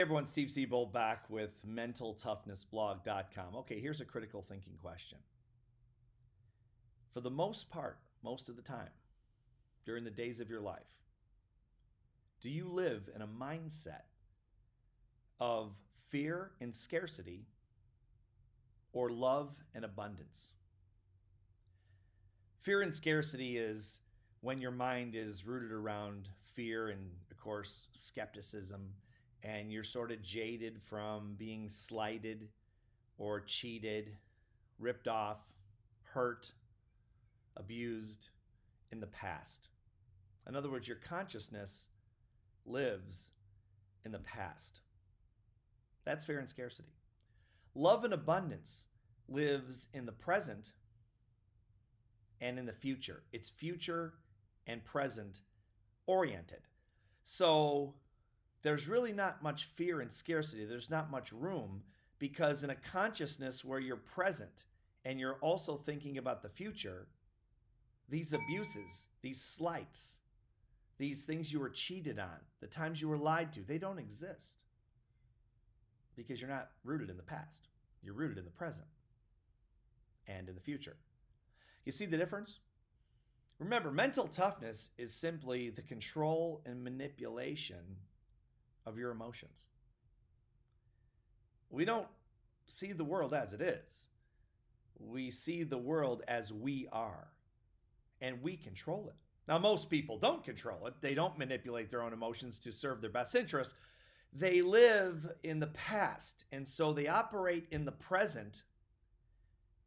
Hey everyone, Steve Siebold back with mentaltoughnessblog.com. Okay, here's a critical thinking question. For the most part, most of the time, during the days of your life, do you live in a mindset of fear and scarcity or love and abundance? Fear and scarcity is when your mind is rooted around fear and, of course, skepticism, and you're sort of jaded from being slighted or cheated, ripped off, hurt, abused in the past. In other words, your consciousness lives in the past. That's fear and scarcity. Love and abundance lives in the present and in the future. It's future and present oriented. So there's really not much fear and scarcity. There's not much room, because in a consciousness where you're present and you're also thinking about the future, these abuses, these slights, these things you were cheated on, the times you were lied to, they don't exist because you're not rooted in the past. You're rooted in the present and in the future. You see the difference? Remember, mental toughness is simply the control and manipulation of your emotions. We don't see the world as it is. We see the world as we are, and we control it. Now, most people don't control it. They don't manipulate their own emotions to serve their best interests. They live in the past, and so they operate in the present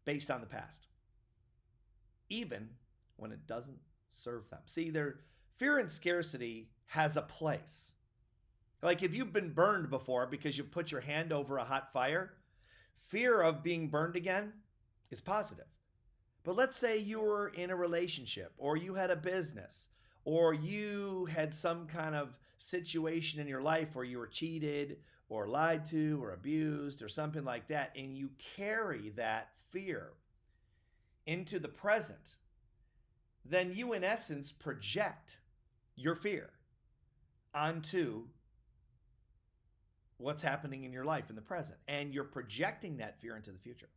based on the past, even when it doesn't serve them. See, their fear and scarcity has a place. Like if you've been burned before because you put your hand over a hot fire, fear of being burned again is positive. But let's say you were in a relationship, or you had a business, or you had some kind of situation in your life where you were cheated or lied to or abused or something like that, and you carry that fear into the present, then you in essence project your fear onto what's happening in your life in the present, and you're projecting that fear into the future.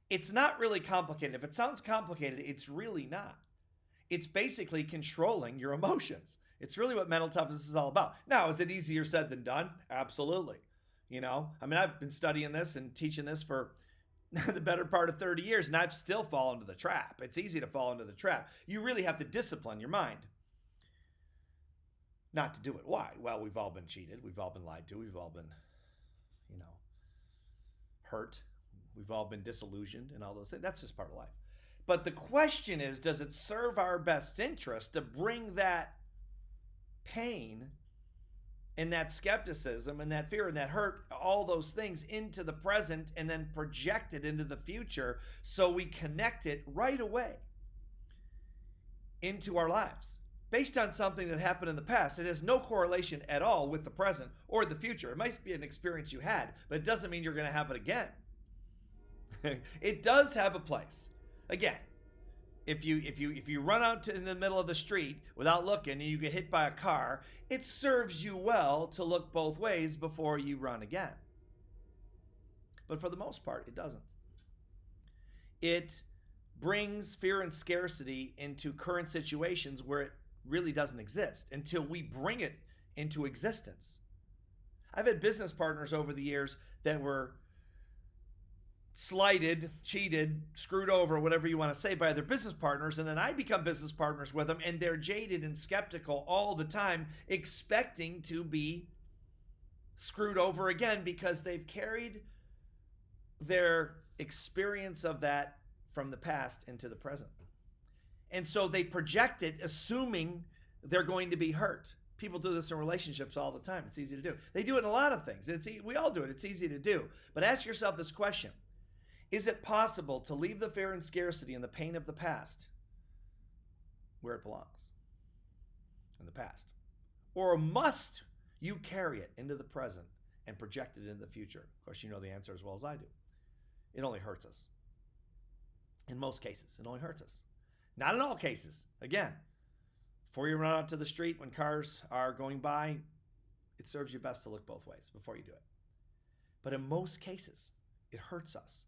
It's not really complicated. If it sounds complicated, it's really not. It's basically controlling your emotions. It's really what mental toughness is all about. Now, is it easier said than done? Absolutely. I've been studying this and teaching this for the better part of 30 years, and I've still fallen into the trap. It's easy to fall into the trap. You really have to discipline your mind not to do it. Why? Well, we've all been cheated. We've all been lied to. We've all been, hurt. We've all been disillusioned and all those things. That's just part of life. But the question is, does it serve our best interest to bring that pain and that skepticism and that fear and that hurt, all those things, into the present and then project it into the future so we connect it right away into our lives based on something that happened in the past? It has no correlation at all with the present or the future. It might be an experience you had, but it doesn't mean you're going to have it again. It does have a place. Again, if you run out in the middle of the street without looking and you get hit by a car, it serves you well to look both ways before you run again. But for the most part, it doesn't. It brings fear and scarcity into current situations where it really doesn't exist until we bring it into existence. I've had business partners over the years that were slighted, cheated, screwed over, whatever you want to say, by their business partners, and then I become business partners with them, and they're jaded and skeptical all the time, expecting to be screwed over again because they've carried their experience of that from the past into the present. And so they project it, assuming they're going to be hurt. People do this in relationships all the time. It's easy to do. They do it in a lot of things. We all do it. It's easy to do. But ask yourself this question. Is it possible to leave the fear and scarcity and the pain of the past where it belongs? In the past. Or must you carry it into the present and project it into the future? Of course, you know the answer as well as I do. It only hurts us. In most cases, it only hurts us. Not in all cases. Again, before you run out to the street when cars are going by, it serves you best to look both ways before you do it. But in most cases, it hurts us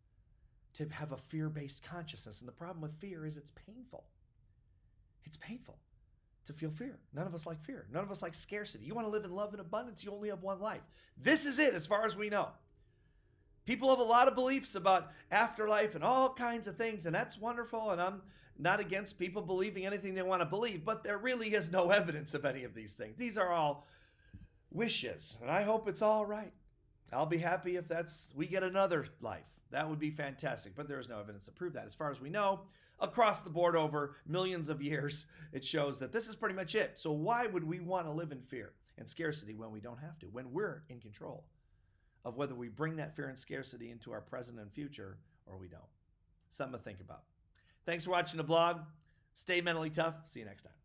to have a fear-based consciousness. And the problem with fear is it's painful. It's painful to feel fear. None of us like fear. None of us like scarcity. You want to live in love and abundance, you only have one life. This is it as far as we know. People have a lot of beliefs about afterlife and all kinds of things, and that's wonderful, and I'm not against people believing anything they want to believe, but there really is no evidence of any of these things. These are all wishes, and I hope it's all right. I'll be happy if we get another life. That would be fantastic, but there is no evidence to prove that. As far as we know, across the board over millions of years, it shows that this is pretty much it. So why would we want to live in fear and scarcity when we don't have to, when we're in control of whether we bring that fear and scarcity into our present and future or we don't? Something to think about. Thanks for watching the blog. Stay mentally tough. See you next time.